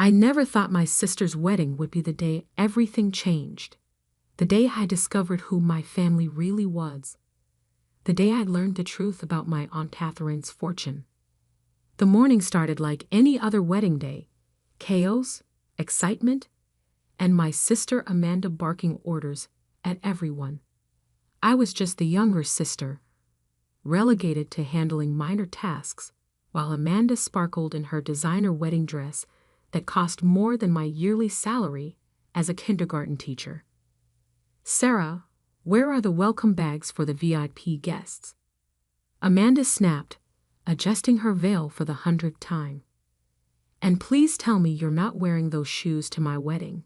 I never thought my sister's wedding would be the day everything changed. The day I discovered who my family really was. The day I learned the truth about my Aunt Catherine's fortune. The morning started like any other wedding day. Chaos, excitement, and my sister Amanda barking orders at everyone. I was just the younger sister, relegated to handling minor tasks, while Amanda sparkled in her designer wedding dress that cost more than my yearly salary as a kindergarten teacher. "Sarah, where are the welcome bags for the VIP guests?" Amanda snapped, adjusting her veil for the 100th time. "And please tell me you're not wearing those shoes to my wedding."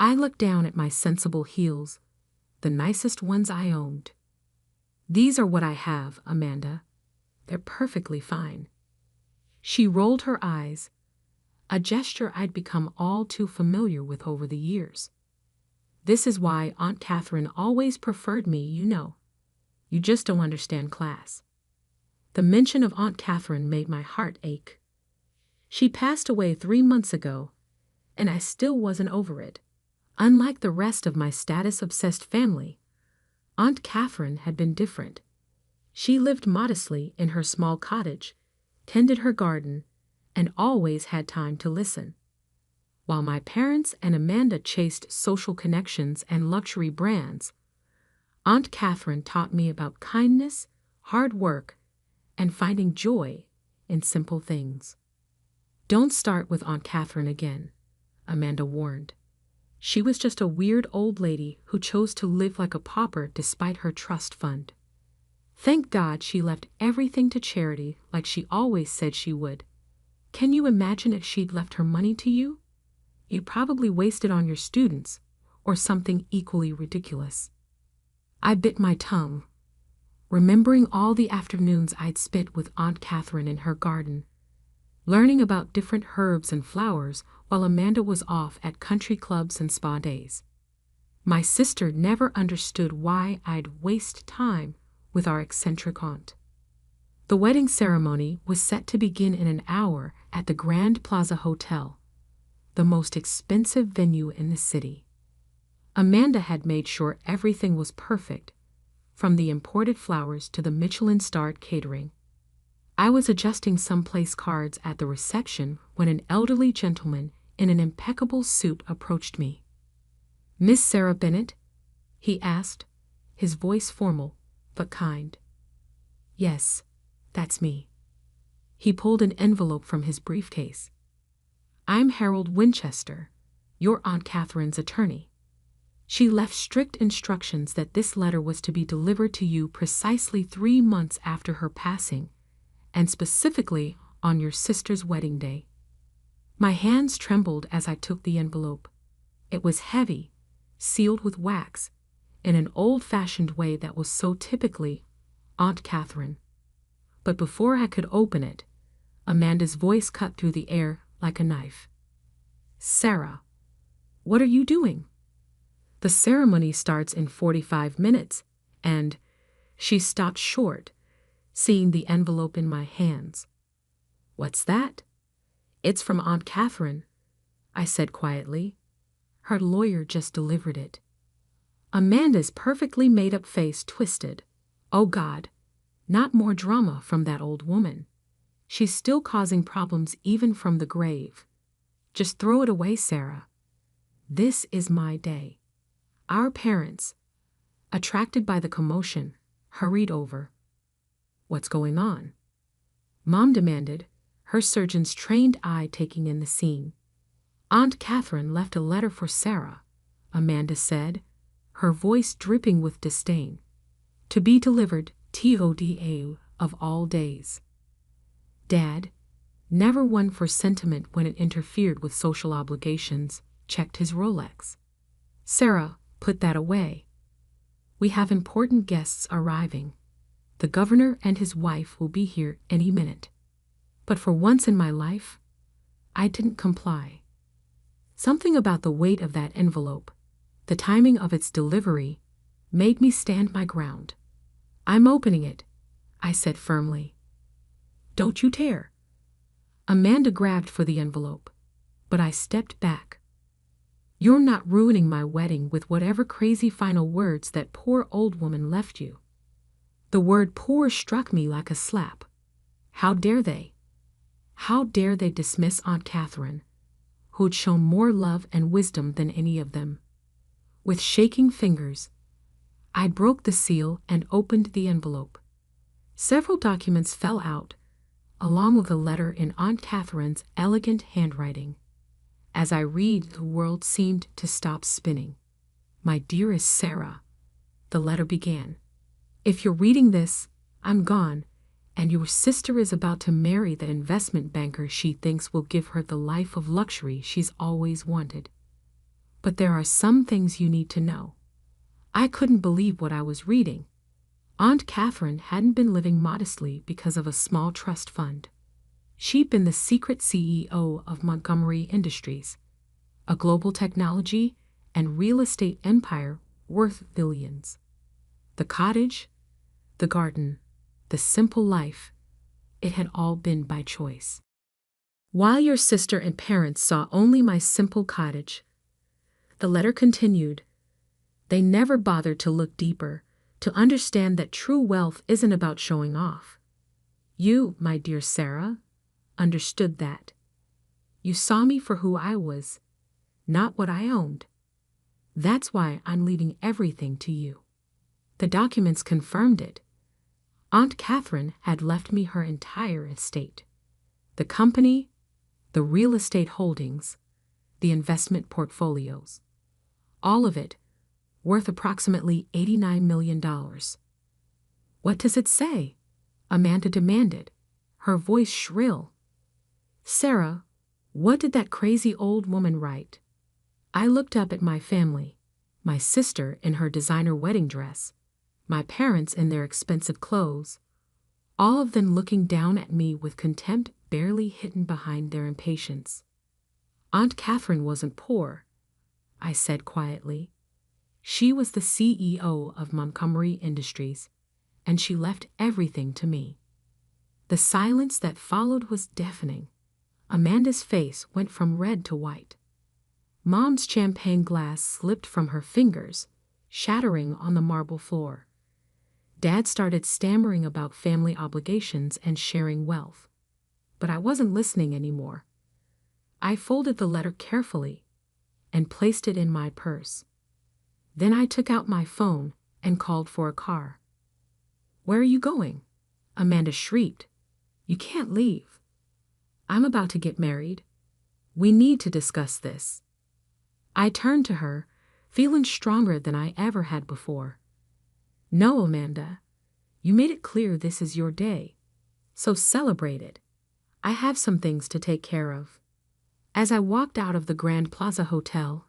I looked down at my sensible heels, the nicest ones I owned. "These are what I have, Amanda. They're perfectly fine." She rolled her eyes, a gesture I'd become all too familiar with over the years. "This is why Aunt Catherine always preferred me, you know. You just don't understand class." The mention of Aunt Catherine made my heart ache. She passed away 3 months ago, and I still wasn't over it. Unlike the rest of my status-obsessed family, Aunt Catherine had been different. She lived modestly in her small cottage, tended her garden, and always had time to listen. While my parents and Amanda chased social connections and luxury brands, Aunt Catherine taught me about kindness, hard work, and finding joy in simple things. "Don't start with Aunt Catherine again," Amanda warned. "She was just a weird old lady who chose to live like a pauper despite her trust fund. Thank God she left everything to charity like she always said she would. Can you imagine if she'd left her money to you? You'd probably waste it on your students, or something equally ridiculous." I bit my tongue, remembering all the afternoons I'd spent with Aunt Catherine in her garden, learning about different herbs and flowers while Amanda was off at country clubs and spa days. My sister never understood why I'd waste time with our eccentric aunt. The wedding ceremony was set to begin in an hour at the Grand Plaza Hotel, the most expensive venue in the city. Amanda had made sure everything was perfect, from the imported flowers to the Michelin-starred catering. I was adjusting some place cards at the reception when an elderly gentleman in an impeccable suit approached me. "Miss Sarah Bennett?" he asked, his voice formal but kind. "Yes, that's me." He pulled an envelope from his briefcase. "I'm Harold Winchester, your Aunt Catherine's attorney. She left strict instructions that this letter was to be delivered to you precisely 3 months after her passing, and specifically on your sister's wedding day." My hands trembled as I took the envelope. It was heavy, sealed with wax, in an old-fashioned way that was so typically Aunt Catherine. But before I could open it, Amanda's voice cut through the air like a knife. "Sarah, what are you doing? The ceremony starts in 45 minutes, and—" She stopped short, seeing the envelope in my hands. "What's that?" "It's from Aunt Catherine," I said quietly. "Her lawyer just delivered it." Amanda's perfectly made-up face twisted. Oh God, not more drama from that old woman. She's still causing problems even from the grave. Just throw it away, Sarah. This is my day. Our parents, attracted by the commotion, hurried over. "What's going on?" Mom demanded, her surgeon's trained eye taking in the scene. "Aunt Catherine left a letter for Sarah," Amanda said, her voice dripping with disdain. "To be delivered TODA of all days." Dad, never one for sentiment when it interfered with social obligations, checked his Rolex. "Sarah, put that away. We have important guests arriving. The governor and his wife will be here any minute." But for once in my life, I didn't comply. Something about the weight of that envelope, the timing of its delivery, made me stand my ground. "I'm opening it," I said firmly. "Don't you dare." Amanda grabbed for the envelope, but I stepped back. You're not ruining my wedding with whatever crazy final words that poor old woman left you. The word poor struck me like a slap. How dare they? How dare they dismiss Aunt Catherine, who'd shown more love and wisdom than any of them? With shaking fingers, I broke the seal and opened the envelope. Several documents fell out, along with a letter in Aunt Catherine's elegant handwriting. As I read, the world seemed to stop spinning. My dearest Sarah, the letter began. If you're reading this, I'm gone, and your sister is about to marry the investment banker she thinks will give her the life of luxury she's always wanted. But there are some things you need to know. I couldn't believe what I was reading. Aunt Catherine hadn't been living modestly because of a small trust fund. She'd been the secret CEO of Montgomery Industries, a global technology and real estate empire worth billions. The cottage, the garden, the simple life, it had all been by choice. While your sister and parents saw only my simple cottage, the letter continued, they never bothered to look deeper, to understand that true wealth isn't about showing off. You, my dear Sarah, understood that. You saw me for who I was, not what I owned. That's why I'm leaving everything to you. The documents confirmed it. Aunt Catherine had left me her entire estate. The company, the real estate holdings, the investment portfolios. All of it, worth approximately $89 million. What does it say? Amanda demanded, her voice shrill. Sarah, what did that crazy old woman write? I looked up at my family, my sister in her designer wedding dress, my parents in their expensive clothes, all of them looking down at me with contempt barely hidden behind their impatience. Aunt Catherine wasn't poor, I said quietly. She was the CEO of Montgomery Industries, and she left everything to me. The silence that followed was deafening. Amanda's face went from red to white. Mom's champagne glass slipped from her fingers, shattering on the marble floor. Dad started stammering about family obligations and sharing wealth. But I wasn't listening anymore. I folded the letter carefully and placed it in my purse. Then I took out my phone and called for a car. Where are you going? Amanda shrieked. You can't leave. I'm about to get married. We need to discuss this. I turned to her, feeling stronger than I ever had before. No, Amanda. You made it clear this is your day. So celebrate it. I have some things to take care of. As I walked out of the Grand Plaza Hotel,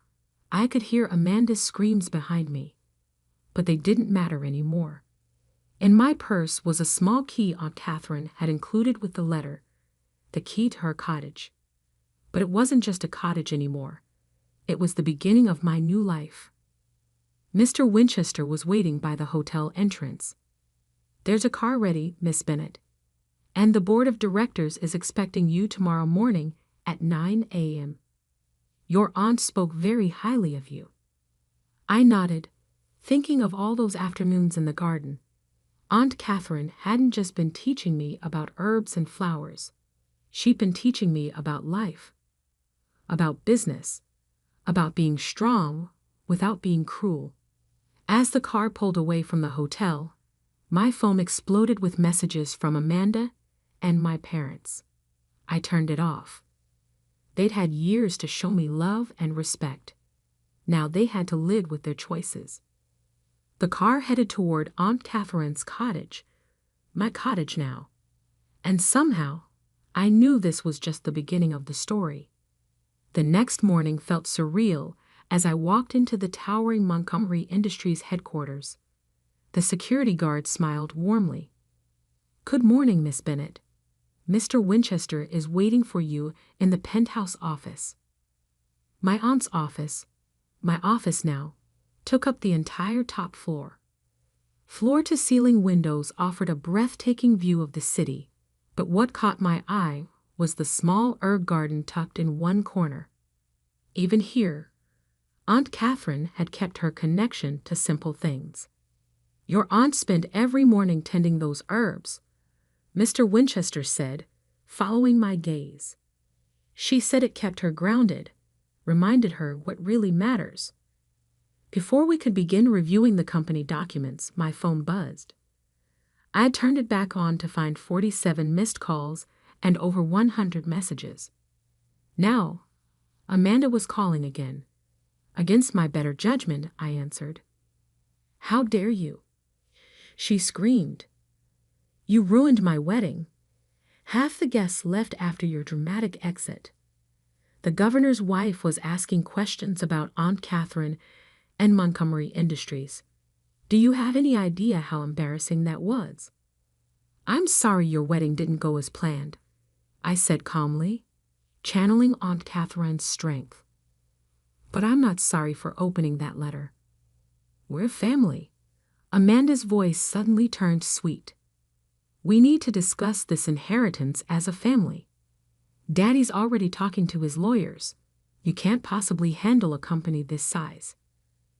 I could hear Amanda's screams behind me. But they didn't matter anymore. In my purse was a small key Aunt Catherine had included with the letter, the key to her cottage. But it wasn't just a cottage anymore. It was the beginning of my new life. Mr. Winchester was waiting by the hotel entrance. There's a car ready, Miss Bennet. And the board of directors is expecting you tomorrow morning at 9 a.m. Your aunt spoke very highly of you. I nodded, thinking of all those afternoons in the garden. Aunt Catherine hadn't just been teaching me about herbs and flowers. She'd been teaching me about life, about business, about being strong without being cruel. As the car pulled away from the hotel, my phone exploded with messages from Amanda and my parents. I turned it off. They'd had years to show me love and respect. Now they had to live with their choices. The car headed toward Aunt Catherine's cottage, my cottage now. And somehow, I knew this was just the beginning of the story. The next morning felt surreal as I walked into the towering Montgomery Industries headquarters. The security guard smiled warmly. Good morning, Miss Bennet. Mr. Winchester is waiting for you in the penthouse office. My aunt's office, my office now, took up the entire top floor. Floor-to-ceiling windows offered a breathtaking view of the city, but what caught my eye was the small herb garden tucked in one corner. Even here, Aunt Catherine had kept her connection to simple things. "Your aunt spent every morning tending those herbs," Mr. Winchester said, following my gaze. "She said it kept her grounded, reminded her what really matters." Before we could begin reviewing the company documents, my phone buzzed. I had turned it back on to find 47 missed calls and over 100 messages. Now, Amanda was calling again. Against my better judgment, I answered. "How dare you?" she screamed. "You ruined my wedding. Half the guests left after your dramatic exit. The governor's wife was asking questions about Aunt Catherine and Montgomery Industries. Do you have any idea how embarrassing that was?" "I'm sorry your wedding didn't go as planned," I said calmly, channeling Aunt Catherine's strength. "But I'm not sorry for opening that letter. We're family." Amanda's voice suddenly turned sweet. "We need to discuss this inheritance as a family. Daddy's already talking to his lawyers. You can't possibly handle a company this size.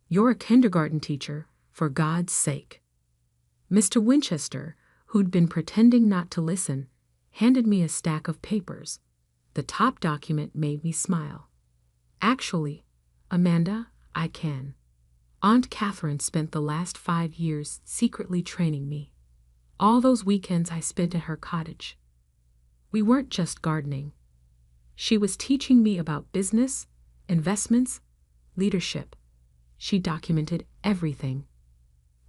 You're a kindergarten teacher, for God's sake." Mr. Winchester, who'd been pretending not to listen, handed me a stack of papers. The top document made me smile. "Actually, Amanda, I can. Aunt Catherine spent the last 5 years secretly training me. All those weekends I spent at her cottage. We weren't just gardening. She was teaching me about business, investments, leadership. She documented everything."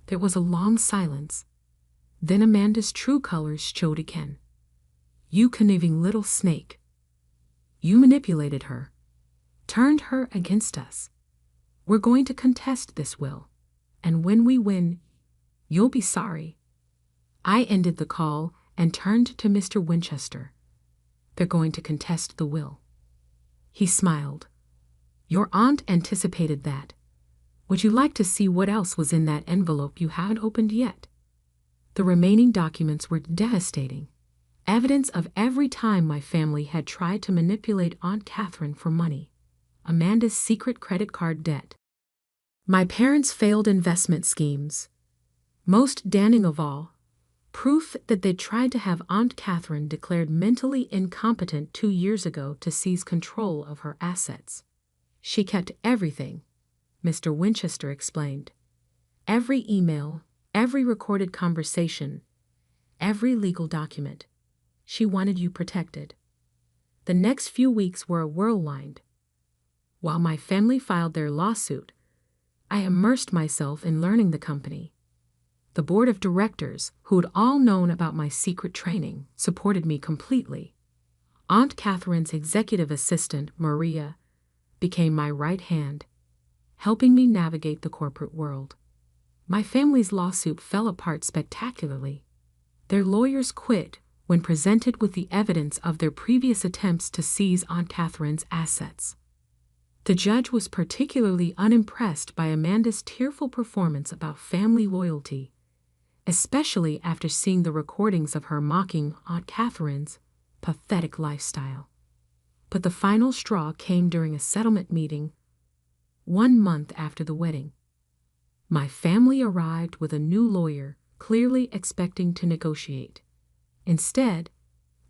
There was a long silence. Then Amanda's true colors showed again. "You conniving little snake. You manipulated her, turned her against us. We're going to contest this will, and when we win, you'll be sorry." I ended the call and turned to Mr. Winchester. "They're going to contest the will." He smiled. "Your aunt anticipated that. Would you like to see what else was in that envelope you haven't opened yet?" The remaining documents were devastating. Evidence of every time my family had tried to manipulate Aunt Catherine for money. Amanda's secret credit card debt. My parents' failed investment schemes. Most damning of all, proof that they tried to have Aunt Catherine declared mentally incompetent 2 years ago to seize control of her assets. "She kept everything," Mr. Winchester explained. "Every email, every recorded conversation, every legal document. She wanted you protected." The next few weeks were a whirlwind. While my family filed their lawsuit, I immersed myself in learning the company. The board of directors, who'd all known about my secret training, supported me completely. Aunt Catherine's executive assistant, Maria, became my right hand, helping me navigate the corporate world. My family's lawsuit fell apart spectacularly. Their lawyers quit when presented with the evidence of their previous attempts to seize Aunt Catherine's assets. The judge was particularly unimpressed by Amanda's tearful performance about family loyalty, especially after seeing the recordings of her mocking Aunt Catherine's pathetic lifestyle. But the final straw came during a settlement meeting 1 month after the wedding. My family arrived with a new lawyer, clearly expecting to negotiate. Instead,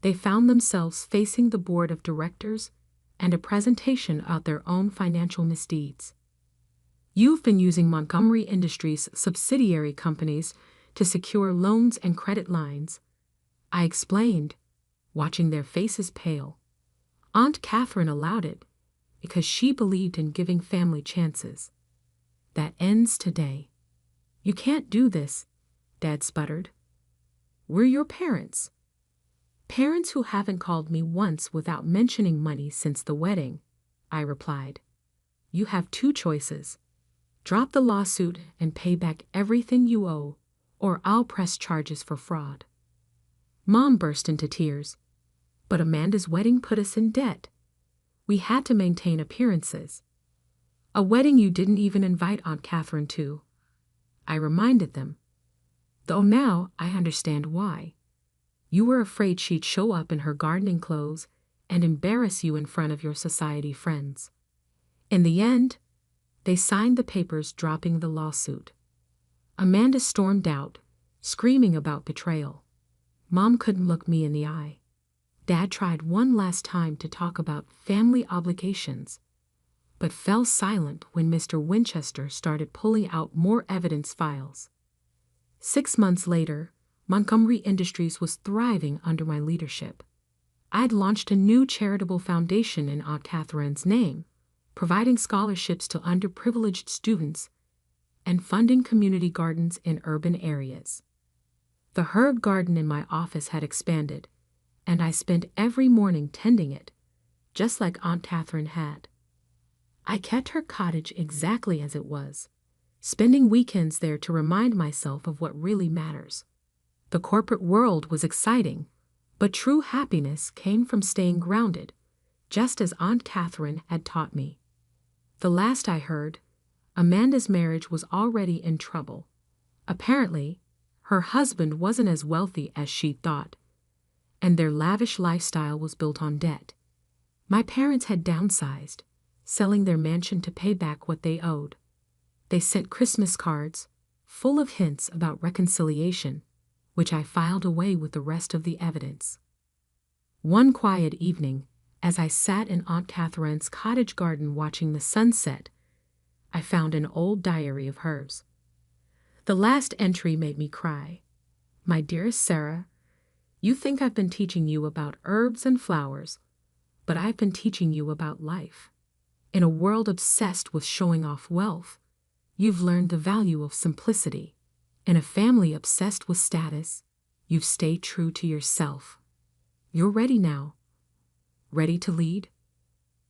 they found themselves facing the board of directors and a presentation of their own financial misdeeds. "You've been using Montgomery Industries' subsidiary companies to secure loans and credit lines," I explained, watching their faces pale. "Aunt Catherine allowed it because she believed in giving family chances. That ends today." "You can't do this," Dad sputtered. "We're your parents." "Parents who haven't called me once without mentioning money since the wedding," I replied. "You have 2 choices. Drop the lawsuit and pay back everything you owe, or I'll press charges for fraud." Mom burst into tears. "But Amanda's wedding put us in debt. We had to maintain appearances." "A wedding you didn't even invite Aunt Catherine to," I reminded them. "Though now I understand why. You were afraid she'd show up in her gardening clothes and embarrass you in front of your society friends." In the end, they signed the papers dropping the lawsuit. Amanda stormed out, screaming about betrayal. Mom couldn't look me in the eye. Dad tried one last time to talk about family obligations, but fell silent when Mr. Winchester started pulling out more evidence files. 6 months later, Montgomery Industries was thriving under my leadership. I'd launched a new charitable foundation in Aunt Catherine's name, providing scholarships to underprivileged students and funding community gardens in urban areas. The herb garden in my office had expanded, and I spent every morning tending it, just like Aunt Catherine had. I kept her cottage exactly as it was, spending weekends there to remind myself of what really matters. The corporate world was exciting, but true happiness came from staying grounded, just as Aunt Catherine had taught me. The last I heard, Amanda's marriage was already in trouble. Apparently, her husband wasn't as wealthy as she thought, and their lavish lifestyle was built on debt. My parents had downsized, selling their mansion to pay back what they owed. They sent Christmas cards, full of hints about reconciliation, which I filed away with the rest of the evidence. One quiet evening, as I sat in Aunt Catherine's cottage garden watching the sunset, I found an old diary of hers. The last entry made me cry. "My dearest Sarah, you think I've been teaching you about herbs and flowers, but I've been teaching you about life. In a world obsessed with showing off wealth, you've learned the value of simplicity. In a family obsessed with status, you've stayed true to yourself. You're ready now. Ready to lead.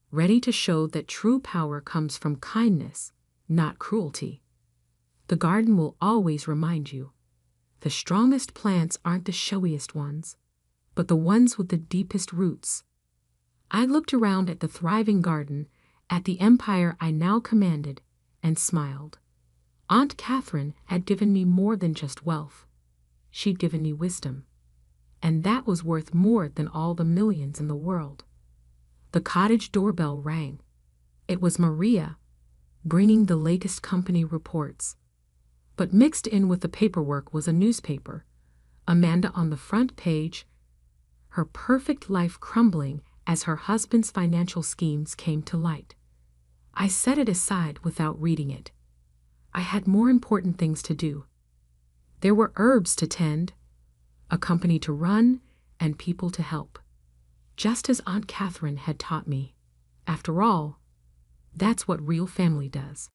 Ready to show that true power comes from kindness, not cruelty. The garden will always remind you, the strongest plants aren't the showiest ones, but the ones with the deepest roots." I looked around at the thriving garden, at the empire I now commanded, and smiled. Aunt Catherine had given me more than just wealth. She'd given me wisdom, and that was worth more than all the millions in the world. The cottage doorbell rang. It was Maria, bringing the latest company reports. But mixed in with the paperwork was a newspaper, Amanda on the front page, her perfect life crumbling as her husband's financial schemes came to light. I set it aside without reading it. I had more important things to do. There were herbs to tend, a company to run, and people to help, just as Aunt Catherine had taught me. After all, that's what real family does.